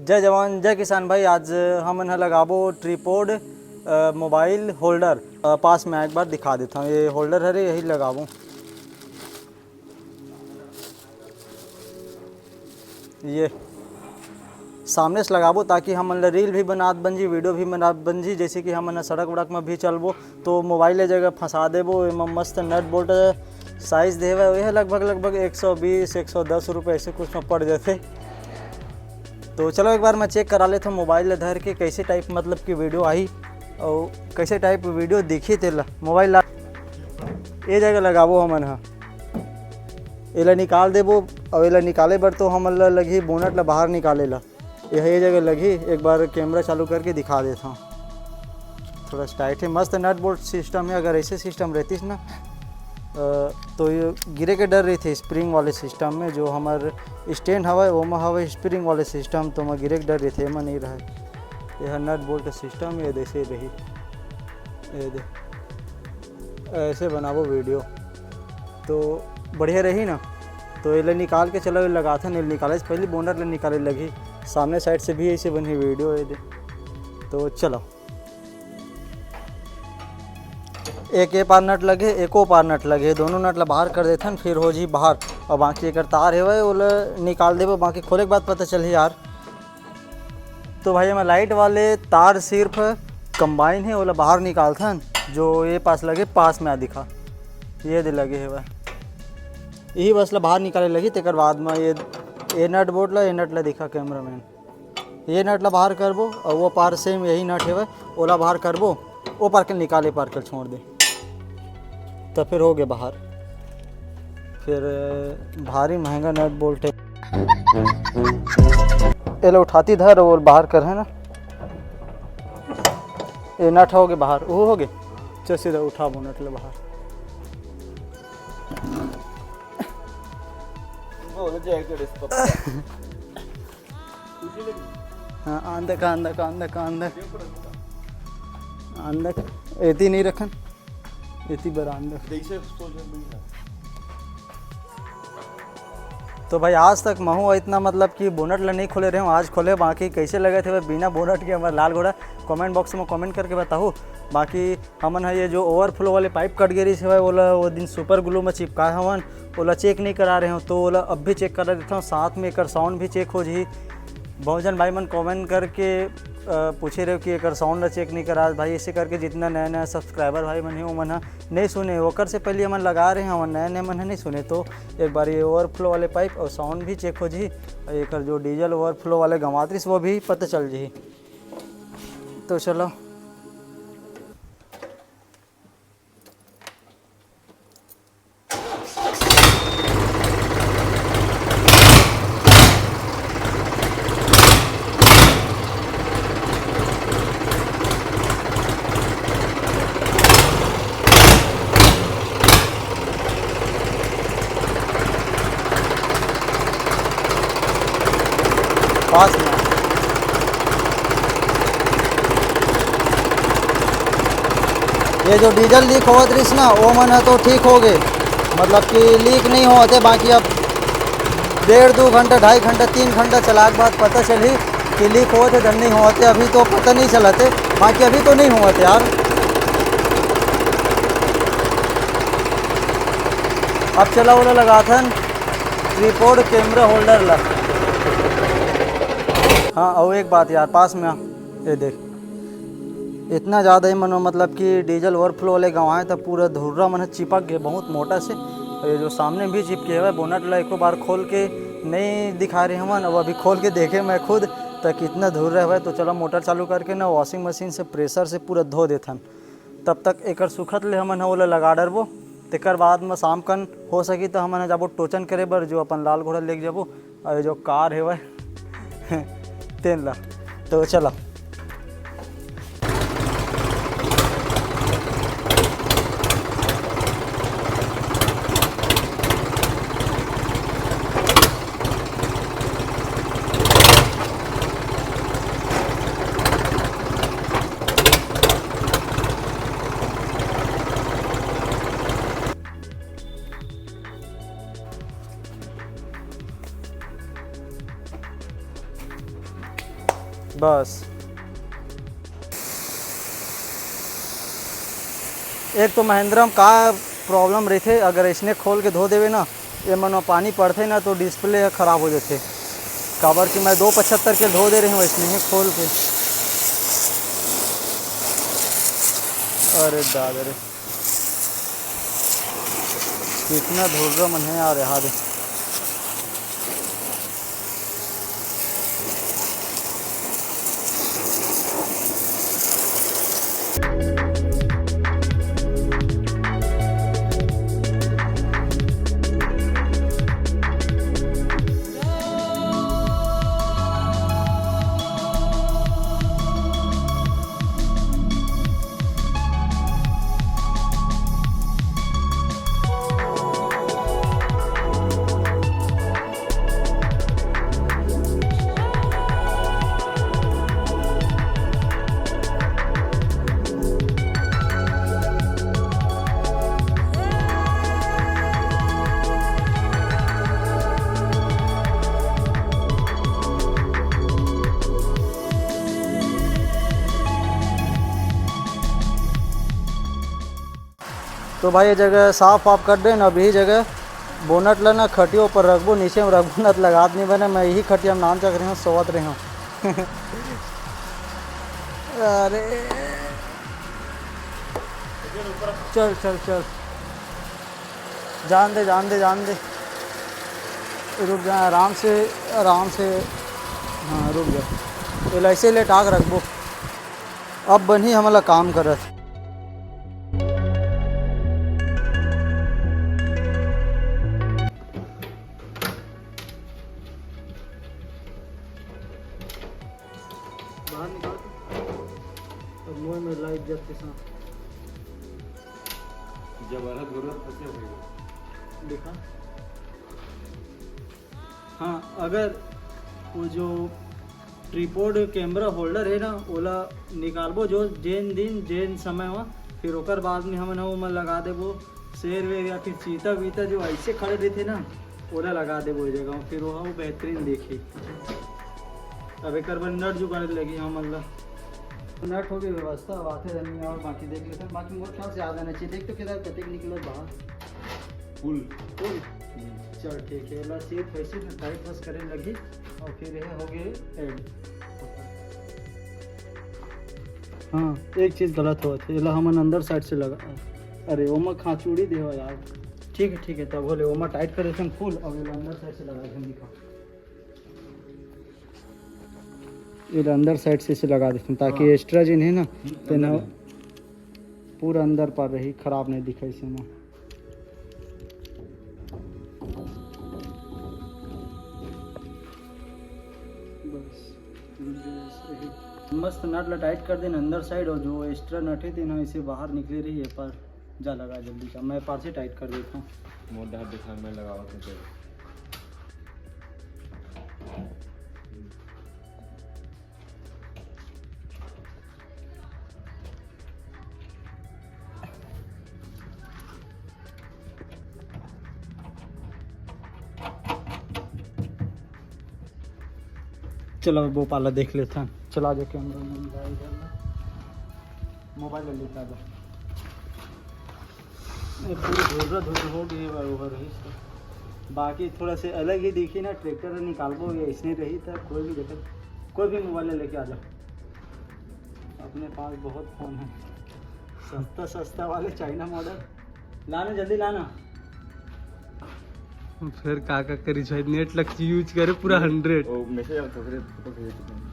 जय जवान जय किसान भाई। आज हमन लगाबो ट्रीपोड मोबाइल होल्डर। पास में एक बार दिखा देता हूँ। ये होल्डर है, यही लगाबो। ये सामने से लगाबो ताकि हमन रील भी बनात बन जी, वीडियो भी बनात बन जी। जैसे कि हमन सड़क वड़क में भी चलबो तो मोबाइल जगह फंसा देबो। एम मस्त नट बोल्ट साइज देवे, यह लगभग 120-110 रुपये ऐसे कुछ में पड़ जाते। तो चलो एक बार मैं चेक करा लेता हूँ मोबाइल धर के कैसे टाइप मतलब कि वीडियो आई और कैसे टाइप वीडियो दिखी तेला। मोबाइल ये जगह लगाबो हमन हाँ, एला निकाल देबो। और एला निकाले बर तो हमन लगी बोनट ला बाहर निकाले ला। ये जगह लगी। एक बार कैमरा चालू करके दिखा देता हूँ। थोड़ा टाइट है, मस्त नट बोल्ट सिस्टम है। अगर ऐसे सिस्टम रहती ना तो ये गिरे के डर रही थी। स्प्रिंग वाले सिस्टम में जो हमारे स्टैंड हवा वो में हवा स्प्रिंग वाले सिस्टम, तो मैं गिरे के डर रही थी, एमा नहीं रहा। यह नट बोल्ट सिस्टम ये जैसे रही। ये दे ऐसे बनाबो वीडियो तो बढ़िया रही ना। तो ये निकाल के चलो लगा था। नहीं निकाले से पहले बोनट ले निकाले लगी। सामने साइड से भी ऐसे बनी वीडियो ये दे। तो चलो एक पार नट लगे, एको पार नट लगे, दोनों नट ला बाहर कर देथन फिर हो जी बाहर। और बाकी एक तार है वो निकाल देबो। बाकी खोले के बाद पता चली यार। तो भाई मैं लाइट वाले तार सिर्फ कंबाइन है वो बाहर निकालथन। जो ये पास लगे पास में आ दिखा ये दे लगे है वह यही बस ला बाहर निकाले लगी। तेकर बाद में ये नट बोल्ट ला ये नट ला दिखा कैमरा मैन। ये नट ला बाहर करबो और वो पार सेम यही नट है वह ओला बाहर करबो। वो पार के निकाले पार कर छोड़ दे तो फिर हो गए बाहर। फिर भारी महंगा नट बोल्ट है। ये लो उठाती धर और बाहर कर है ना। ये नट हो गए बाहर, वो हो गए। चल सीधा उठा वो नट ले बाहर। हाँ अंदर एती नहीं रखन एती बरांदर। तो भाई आज तक महू इतना मतलब कि बोनट ला नहीं खोले रहे हूँ, आज खोले। बाकी कैसे लगे थे बिना बोनट के हमारे लाल घोड़ा कमेंट बॉक्स में कमेंट करके बताओ। बाकी हमन है ये जो ओवरफ्लो वाले पाइप कट गई से ओला वो दिन सुपर ग्लू में चिपकाए हमन ओला चेक नहीं करा रहे हो। तो ओला अब भी चेक करा देता हूँ, साथ में एक साउंड भी चेक हो जी। बहुत जन भाई मन कमेंट करके पूछे रहे हो कि एक साउंड चेक नहीं करा। भाई ऐसे करके जितना नया नया सब्सक्राइबर भाई मन है वो मन नहीं सुने ओकर से पहले मन लगा रहे हैं। हम नए मन नहीं सुने तो एक बार ये ओवरफ्लो वाले पाइप और साउंड भी चेक हो जी। एक जो डीजल ओवरफ्लो वाले गंवात्रिस वो भी पता चल जी। तो चलो पास में ये जो डीजल लीक होत रही ना वो मन है तो ठीक हो गए। मतलब कि लीक नहीं होते। बाकी अब 1.5-2 घंटा 2.5 घंटा 3 घंटा चला के बाद पता चली कि लीक होते जब नहीं होते। अभी तो पता नहीं चलाते। बाकी अभी तो नहीं होते यार। अब चला वो लगा था ट्रीपोड कैमरा होल्डर ला। हाँ और एक बात यार पास में ये देख इतना ज़्यादा ही मनो मतलब कि डीजल ओवरफ्लो वाले गंवाए तो पूरा धुर्रा मन चिपक गया बहुत मोटा से। और ये जो सामने भी चिपके हुआ बोनट ला एक बार खोल के नहीं दिखा रहे हमन। अब अभी खोल के देखे मैं खुद तो कितना धुर्रा हुआ। तो चलो मोटर चालू करके ना वॉशिंग मशीन से प्रेशर से पूरा धो देथन। तब तक एक सुखत ले हमन वो लगा डरबो। तेकर बाद में शाम कन हो सकी तो हमन जाबो टोचन करे बर जो अपन लाल घोड़ा लेके जाबो। और जो कार है वह तेन ला। तो चलो बस एक तो महिंद्रा में का प्रॉब्लम रहते, अगर इसने खोल के धो देवे ना, ये मन पानी पड़ते ना तो डिस्प्ले ख़राब हो जाते। काबर कि मैं 275 के धो दे रही हूँ इसने ही खोल के। अरे दादा रे, कितना धुर्रा मन है यार यहाँ दे। तो भाई ये जगह साफ वाफ कर दे ना। अब यही जगह बोनट लेना खटियों पर रखबो, नीचे में रखबो ना तो लगात नहीं बने। मैं यही खटिया में नाम चक रही हूँ, सोवत रही हूँ। अरे चल चल चल, जान दे जान दे जान दे, रुक जा आराम से आराम से। हाँ रुक जा, ये ऐसे ले टाक रखबो। अब बनी हमारा काम करत। बाहर निकाल और मुँह में लाइट जब के साथ जबरदस्त फंसे हुए देखा। हाँ अगर वो जो ट्रीपोड कैमरा होल्डर है ना, ओला निकालबो जो जेन दिन जेन समय हुआ, फिर ओकर बाद में हम ना लगा देबो शेर वेर या फिर चीता वीता जो ऐसे खड़े रहते ना, ओला लगा देबो वो जगह, फिर वो बेहतरीन देखी। अब एक बार नट जुगाड़े लगी हम मतलब नट हो गई व्यवस्था। अब आते रहनी और बाकी देख लेते हैं। बाकी मोर ख्याल से आ जाना चाहिए। देख तो किधर कतक निकलो बाहर फुल फुल। चल ठीक है, ला सीट वैसे टाइट बस करने लगी और फिर ये हो गए ऐड। हाँ एक चीज़ गलत हुआ था, ला हमन अंदर साइड से लगा। अरे ओमा खाचूड़ी देवा यार। ठीक है तब बोले ओमा टाइट कर देते हैं फुल और ये अंदर साइड से लगा देते हैं। ये अंदर साइड से इसे लगा देते हैं ताकि एक्स्ट्रा जिन है ना तो ना पूरा अंदर पर रही, खराब नहीं दिखा इसे में। बस मस्त नट टाइट कर देना अंदर साइड, और जो एक्स्ट्रा नट है ना इसे बाहर निकले रही है पर जा लगा जल्दी का। मैं पास से टाइट कर देता हूँ। मोटा दिखा मैं लगावा चलो वो पाला देख लेते हैं। चला जा कैमरा मोबाइल ले लेता है। पूरी धुर्र हो गई है ओवर ही। बाकी थोड़ा से अलग ही दिखी ना, ट्रैक्टर निकालबो या इसने रही तो कोई भी जगह कोई भी मोबाइल लेके आ जाओ। अपने पास बहुत फ़ोन है, सस्ता वाले चाइना मॉडल लाना, जल्दी लाना। फिर काका करी शायद नेट लग यूज करे पूरा 100 ओ मैसेज आता फिर फोटो भेज देते हैं।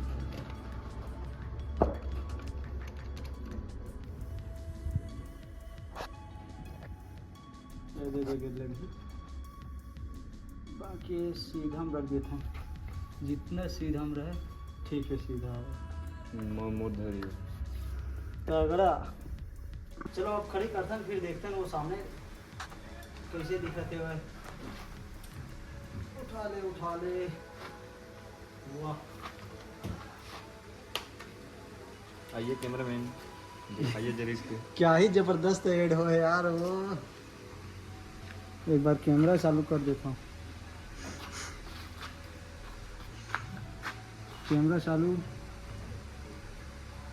बाकी सीधा हम रख देते हैं, जितना सीधा हम रहे ठीक है। सीधा मोड़ धरी तगड़ा। चलो अब खड़ी करते हैं, फिर देखते हैं वो सामने कैसे दिखाते हुए। उठा ले वाह। आइए कैमरामैन दिखाइए जरा इसको। क्या ही जबरदस्त ऐड हो यार वो। एक बार कैमरा चालू कर देता हूँ। कैमरा चालू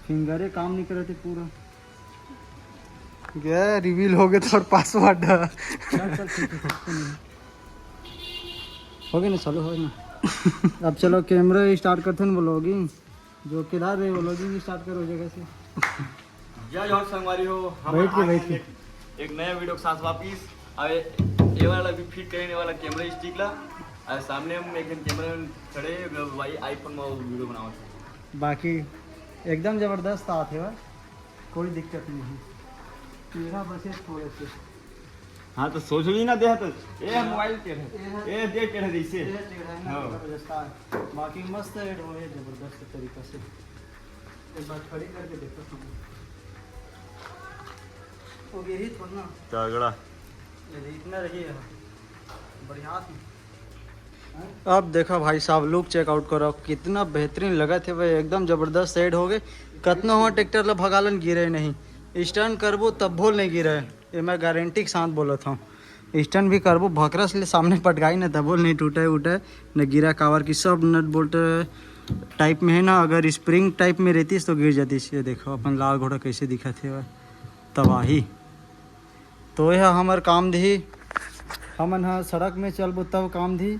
फिंगरे काम नहीं करे थे पूरा। गया रिवील हो गया तो और पासवर्ड चल चल ठीक है, कुछ तो नहीं। हो गया ना, चलो हो गया ना। अब चलो कैमरा स्टार्ट करते हैं व्लॉगिंग। जो किधर है व्लॉगिंग स्टार्ट करो जगह से। जय जवान संगवारी हो, हम बैठ के, आ गए बैठ के। एक नया वीडियो के साथ वापिस। अब ये वाला भी फिट करने वाला कैमरा स्टिक ला और सामने हम एक कैमरा खड़े भाई आईफोन में वीडियो बनाओ। बाकी एकदम ज़बरदस्त आते हैं, कोई दिक्कत नहीं। मेरा बस ये थोड़े से हाँ तो सोच ली ना दे तो ये मोबाइल टेढ़े ये दे टेढ़े जैसे ये टेढ़ा है ना, हाँ। ज़बरदस्त है। बाकी मस्त ऐड हो है ज़बरदस्त तरीका से। एक बार खड़ी करके देखो तुम, वो गिरी थोड़ा ना, तगड़ा ये इतना रही है बढ़िया थी। अब देखो भाई साहब, लुक चेकआउट करो कितना बेहतरीन लगा थे भाई, एकदम ज़बरदस्त सेट हो गए। कितना हुआ ट्रैक्टर ला भगालन गिरे नहीं, स्टैंड करबो तब भूल नहीं गिरे, ये मैं गारंटी के साथ बोला था। स्टैंड भी करबो भकरा से सामने पटकाई ना तब नहीं टूटे उठे न गिरा। कावर की सब नट बोल्ट टाइप में है ना, अगर स्प्रिंग टाइप में रहती तो गिर जाती। ये देखो अपन लाल घोड़ा कैसे दिखा थे भाई, तबाही। तो यह हमार काम दी, हमन हाँ सड़क में चलबो तब काम दी।